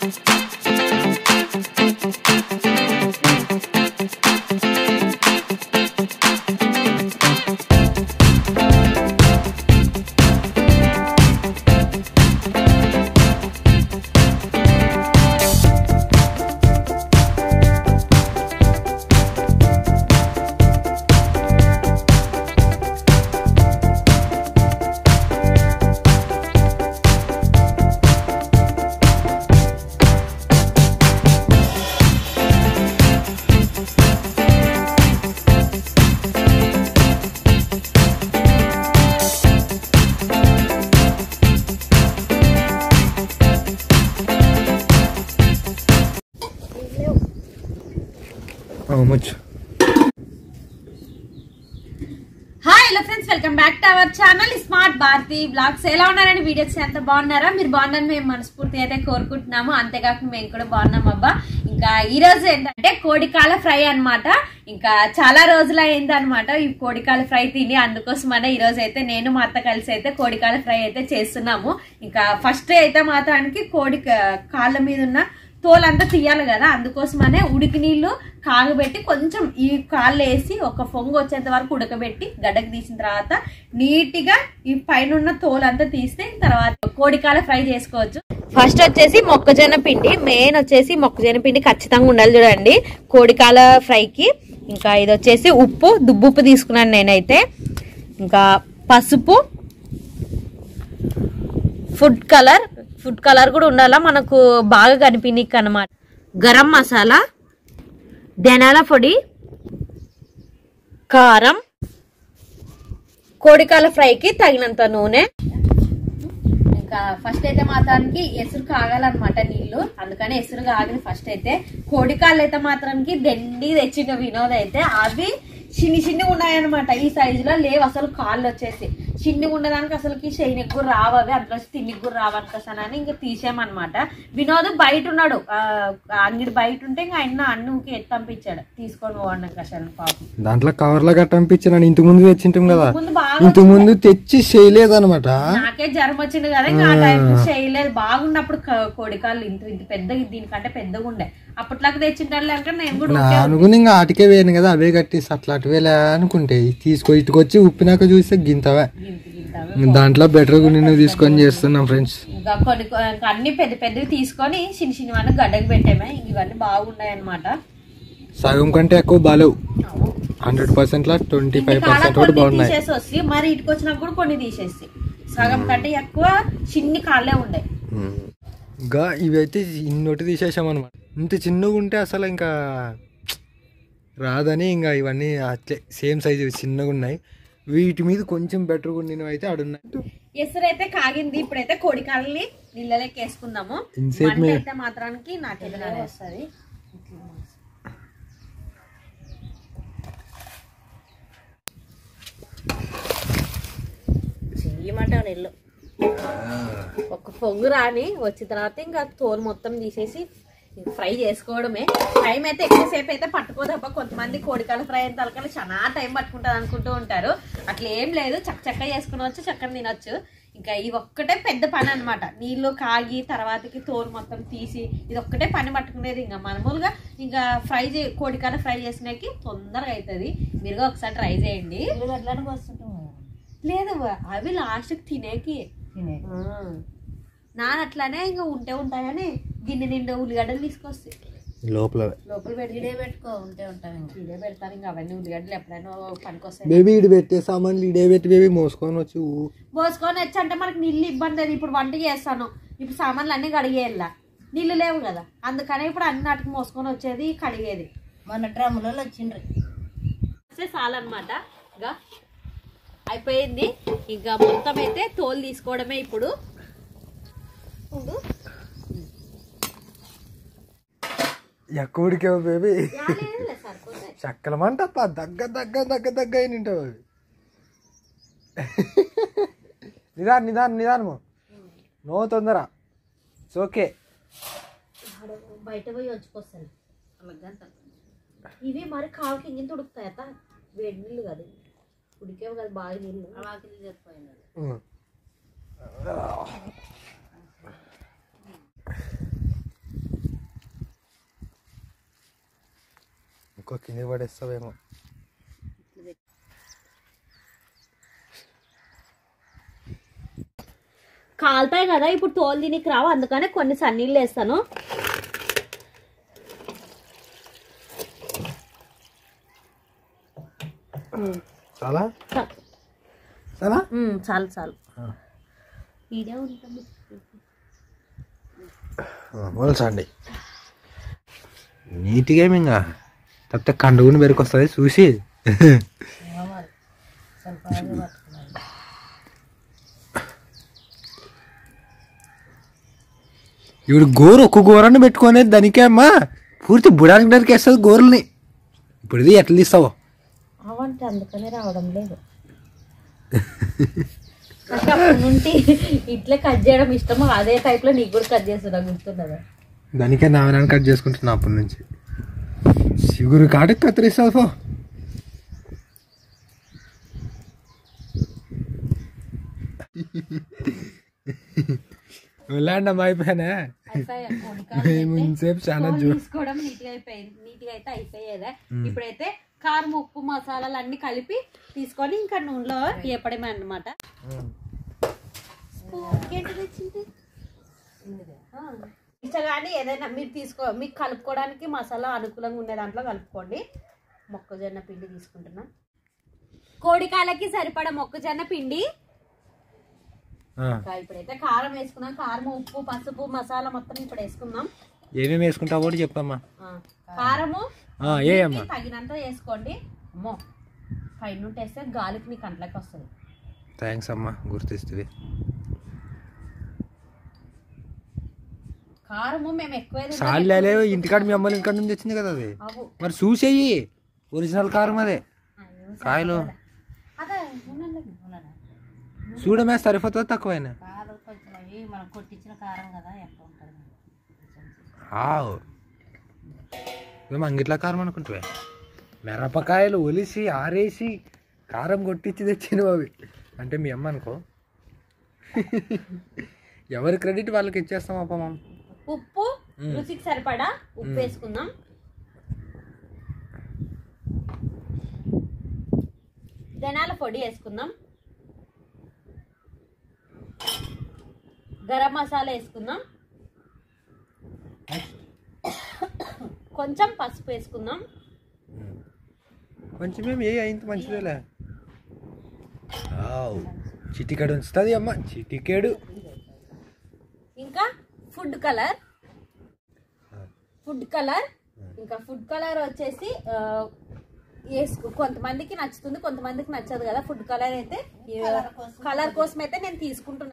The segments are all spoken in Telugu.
How much? Hi hello friends, welcome back to our channel Smart Bharati Vlogs. ఎలా ఉన్నారని వీడియోస్ ఎంత బాగున్నారా? మీరు బాగున్నారని మేము మనస్ఫూర్తిగా అయితే కోరుకుంటున్నాము. అంతేకాక మేము కూడా బాగున్నాం అబ్బా. ఇంకా ఈ రోజు ఏంటంటే కోడికాల ఫ్రై అన్నమాట. ఇంకా చాలా రోజులు అయింది అనమాట ఈ కోడికాల ఫ్రై తిని. అందుకోసమనే ఈ రోజు అయితే నేను మా అత్త కలిసి అయితే కోడికాల ఫ్రై అయితే చేస్తున్నాము. ఇంకా ఫస్ట్ అయితే మాత్రానికి కోడి కాళ్ళ మీద ఉన్న తోలంతా తీయాలి కదా, అందుకోసమనే ఉడికి నీళ్లు కాగబెట్టి కొంచెం ఈ కాళ్ళు వేసి ఒక పొంగు వచ్చేంత వరకు ఉడకబెట్టి గడ్డకు తీసిన తర్వాత నీట్గా ఈ పైన ఉన్న తోలంతా తీస్తే తర్వాత కోడికాల ఫ్రై చేసుకోవచ్చు. ఫస్ట్ వచ్చేసి మొక్కజొన్న పిండి, మెయిన్ వచ్చేసి మొక్కజొన్న పిండి ఖచ్చితంగా ఉండాలి చూడండి కోడికాల ఫ్రైకి. ఇంకా ఇది వచ్చేసి ఉప్పు, దుబ్బుప్పు తీసుకున్నాను నేనైతే. ఇంకా పసుపు, ఫుడ్ కలర్ కూడా ఉండాలా మనకు బాగా కనిపించక అన్నమాట. గరం మసాలా, ధనియాల పొడి, కారం, కోడికాల ఫ్రైకి తగినంత నూనె. ఇంకా ఫస్ట్ అయితే మాత్రానికి ఎసురు కాగాలన్నమాట నీళ్లు, అందుకని ఎసురు కాగింది ఫస్ట్ అయితే. కోడికాళ్ళు అయితే మాత్రానికి దండి తెచ్చిన వినోద్ అయితే అవి చిన్ని ఉన్నాయన్నమాట. ఈ సైజులో లేవు అసలు కాళ్ళు వచ్చేసి చిన్ని ఉండడానికి అసలుకి చేయనికి కూడా రావు అవి, అందులో తిన్నికి కూడా రావనుకోసానని ఇంకా తీసామన్నమాట. వినోద్ బయట ఉన్నాడు, అంగడి బయట ఉంటే ఇంకా ఆయన అన్నుకి ఎత్తి పంపించాడు తీసుకొని పోవడం కసాను పాపం. దాంట్లో కవర్లో గట్ట పంపించాను. ఇంతకు ముందు తెచ్చింటాం కదా, ఇంతకు ముందు తెచ్చి చేయలేదు అనమాట. నాకే జ్వరం వచ్చింది కదా, ఇంకా ఆ టైం చేయలేదు. బాగున్నప్పుడు కోడికాళ్ళు ఇంత పెద్దగా, దీనికంటే పెద్దగా ఉండే అప్పట్లాగా తెచ్చింటారు అంటే నేను కూడా అనుకుని ఇంకా ఆటికే వేయను కదా, అవే కట్టేసి అట్లా అటువేలే అనుకుంటే ఇటుకొచ్చి ఉప్పినాక చూస్తే గింతవే. దాంట్లో బెటర్ నేను తీసుకొని చేస్తున్నాం ఫ్రెండ్స్. ఇంకా కొన్ని అన్ని పెద్దవి తీసుకొని చిన్న గడ్డకు పెట్టామే. ఇవన్నీ బాగున్నాయి అన్నమాట. సగం కంటే ఎక్కువ బాలేవు, 100% 25% కూడా బాగున్నాయి. తీసేసి వస్తే మరి ఇటుకు వచ్చినాక కూడా కొన్ని తీసేసి సగం కంటే ఎక్కువ చిన్ని కాళ్ళే ఉండే. ఇంకా ఇవి అయితే ఇన్నోటి తీసేసాం అనమాట. ఇంత చిన్నగా ఉంటే అసలు ఇంకా రాదని ఇంకా ఇవన్నీ అట్లే సేమ్ సైజు చిన్నగా ఉన్నాయి. వీటి మీద కొంచెం బెటర్గా ఉండినవి అయితే ఆడున్నాయి. ఎసురు అయితే కాగింది, ఇప్పుడైతే కోడికాళ్ళని నీళ్ళలోకి వేసుకుందాము. అయితే మాత్రానికి నాకెలా వస్తుంది. చెయ్యమంటావు నీళ్ళు ఒక పొంగు రాని వచ్చిన తర్వాత ఇంకా తోలు మొత్తం తీసేసి ఫ్రై చేసుకోవడమే. టైం అయితే ఎక్కువసేపు అయితే పట్టుకోదబ్బా. కొంతమంది కోడికాల ఫ్రై అయిన తలకలు చాలా టైం పట్టుకుంటుంది అనుకుంటూ ఉంటారు. అట్లా ఏం లేదు, చక్కగా చేసుకునవచ్చు, చక్కగా తినొచ్చు. ఇంకా ఇది ఒక్కటే పెద్ద పని అనమాట. నీళ్ళు కాగి తర్వాతకి తోలు మొత్తం తీసి ఇది ఒక్కటే పని పట్టుకునేది. ఇంకా మామూలుగా ఇంకా కోడికాల ఫ్రై చేసినాకి తొందరగా అవుతుంది. మీరు ఒకసారి ట్రై చేయండి. లేదు అవి లాస్ట్కి తినేకి నాన్న అట్లానే ఇంకా ఉంటాయని గిన్నె నిండా ఉల్లిగడ్డలు తీసుకొస్తాయి లోపల పెట్టుకో ఇడే పెడతాను. ఇంకా అవన్నీ ఉల్లిగడ్డలు ఎప్పుడైనా పనికొస్తాయి. బేబీ ఇటు పెట్టే సామాన్లు ఇడే పెట్టి బేబీ మోసుకొని వచ్చి అంటే మనకి నీళ్ళు ఇబ్బంది అది. ఇప్పుడు వంట చేస్తాను, ఇప్పుడు సామాన్లు అన్నీ కడిగేయాల, నీళ్ళు లేవు కదా, అందుకనే ఇప్పుడు అన్నిటికి మోసుకొని వచ్చేది కడిగేది. మన డ్రమ్ములలో వచ్చిండ్రు చాలన్నమాట. ఇంకా అయిపోయింది. ఇంకా మొత్తం అయితే తోలు తీసుకోవడమే ఇప్పుడు. ఎక్కడికే బేబీ చక్కలమంట దగ్గ అయినంటావు. నిదానము నో తొందర, ఓకే. బయట పోయి వచ్చుకొస్తాను. ఇవి మరి కాలుకి ఇంత ఉడుకుతాయట, వేడి నీళ్ళు కదా ఉడికేవు కదా, బాగా నీళ్ళు ఇంకో కింద పడేస్తావేమో. కాలుతాయి కదా ఇప్పుడు, తోలు తినికి రావు, అందుకనే కొన్ని సన్నీళ్ళు వేస్తాను. చాలా చాలా చాలు చాలు ఇదే ఉంటుంది. మొలసండి నీట్గా ఏమి ఇంకా తప్పితే కండుగుని బెరికొస్తుంది చూసి. ఇప్పుడు గోరు ఒక్క గోరని పెట్టుకొని దానికే అమ్మా పూర్తి బుడానికి నరికేస్తుంది గోరుల్ని. ఇప్పుడు ఇది ఎట్లా తీస్తావో అవంటే అందుకనే రావడం లేదు. అప్పటి నుండి ఇట్లా కట్ చేయడం ఇష్టము, అదే టైప్ లో నీకు కూడా కట్ చేస్తున్నా, గుర్తున్నదా? దానికే నావనాన్ని కట్ చేసుకుంటున్నా అప్పటి నుంచి. శివురు కాటికి కత్తిరిస్తావు పో. వెళ్ళండమ్మా అయిపోయానా సేపు చాలా తీసుకోవడం నీట్గా అయిపోయింది. నీట్గా అయితే అయిపోయేదే. ఇప్పుడైతే కారం ఉప్పు మసాలాలు అన్ని కలిపి తీసుకొని ఇంకా నూనెలో వేపడమే అన్నమాట. కానీ ఏదైనా మీరు మీకు కలుపుకోవడానికి మసాలా అనుకూలంగా ఉండే దాంట్లో కలుపుకోండి. మొక్కజొన్న పిండి తీసుకుంటున్నా, కోడికాలకి సరిపడా మొక్కజొన్న పిండి. ఇప్పుడైతే కారం వేసుకున్నాం, కారం ఉప్పు పసుపు మసాలా మొత్తం ఇప్పుడు వేసుకుందాం. ఏమేమి వేసుకుంటావు కూడా చెప్పమ్మా. కారము తగినంత వేసుకోండి. అమ్మో పైన వేస్తే గాలికి మీ కంట్లోకి వస్తుంది. థ్యాంక్స్ అమ్మా గుర్తిస్తుంది. కారము మేము ఎక్కువ సాలే ఇంటికాడ మీ అమ్మలు ఇంటికాడ నుంచి వచ్చింది కదా అది, మరి చూసేయి ఒరిజినల్ కారం అదే కాయలు చూడమే సరిపోతుంది తక్కువైనా. మనం కొట్టించిన కారం కదా ఎక్కువ ఉంటుంది. మేము అంగిట్లా కారం అనుకుంటే మిరపకాయలు ఒలిసి ఆరేసి కారం కొట్టించి తెచ్చినవి అవి. అంటే మీ అమ్మ అనుకో, ఎవరి క్రెడిట్ వాళ్ళకి ఇచ్చేస్తాం అప్ప. మనం ఉప్పు రుచికి సరిపడా ఉప్పు వేసుకుందాం. ధనియాల పొడి వేసుకుందాం. గరం మసాలా వేసుకుందాం. కొంచెం పసుపు వేసుకుందాం. కొంచెం ఏ అయింది మంచిదేలే. చిటికెడు ఉంచుతుంది అమ్మ, చిటికెడు. ఇంకా ఫుడ్ కలర్ ఇంకా ఫుడ్ కలర్ వచ్చేసి కొంతమందికి నచ్చుతుంది, కొంతమందికి నచ్చదు కదా. ఫుడ్ కలర్ అయితే కలర్ కోసం అయితే నేను తీసుకుంటున్నాను.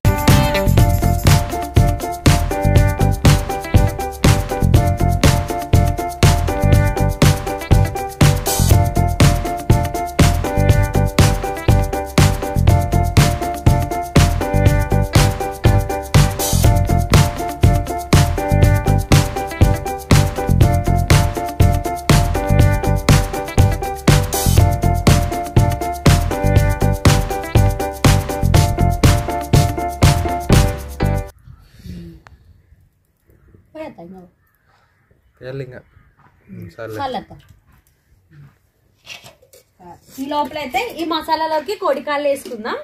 ఈ లోపల అయితే ఈ మసాలాలోకి కోడికాయలు వేసుకుందాం.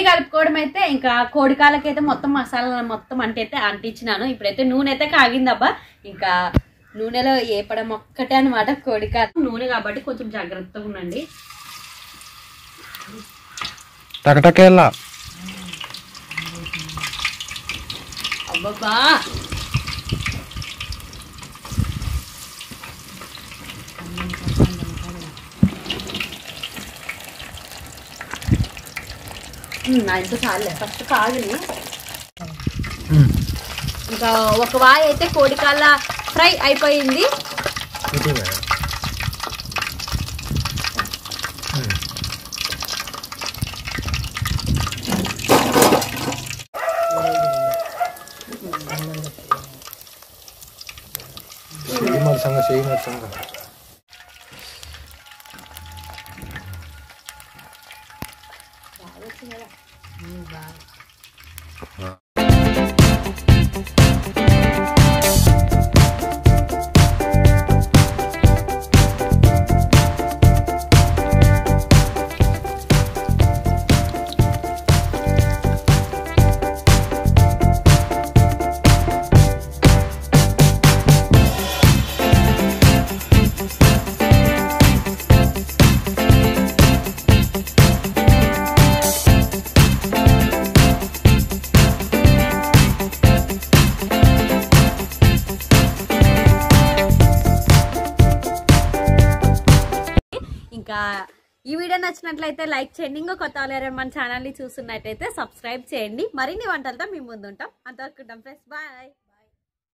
కలుపుకోవడం అయితే ఇంకా కోడికాలకైతే మొత్తం మసాలా మొత్తం అంటే అంటించినాను. ఇప్పుడైతే నూనె అయితే కాగిందబ్బా. ఇంకా నూనెలో వేపడం ఒక్కటే అనమాట. కోడికాల నూనె కాబట్టి కొంచెం జాగ్రత్తగా ఉండండి. అబ్బబ్బా ఇంత చాలే ఫస్ట్ కాగిలి. ఇంకా ఒక వాయి అయితే కోడికాళ్ళ ఫ్రై అయిపోయింది. ఇంకా ఈ వీడియో నచ్చినట్లయితే లైక్ చేయండి. ఇంకో కొత్త వాళ్ళు ఎవరైనా మన ఛానల్ని చూస్తున్నట్టయితే సబ్స్క్రైబ్ చేయండి. మరిన్ని వంటలతో మేము ముందుంటాం. అంతవరకు ఫ్రెండ్స్, బాయ్.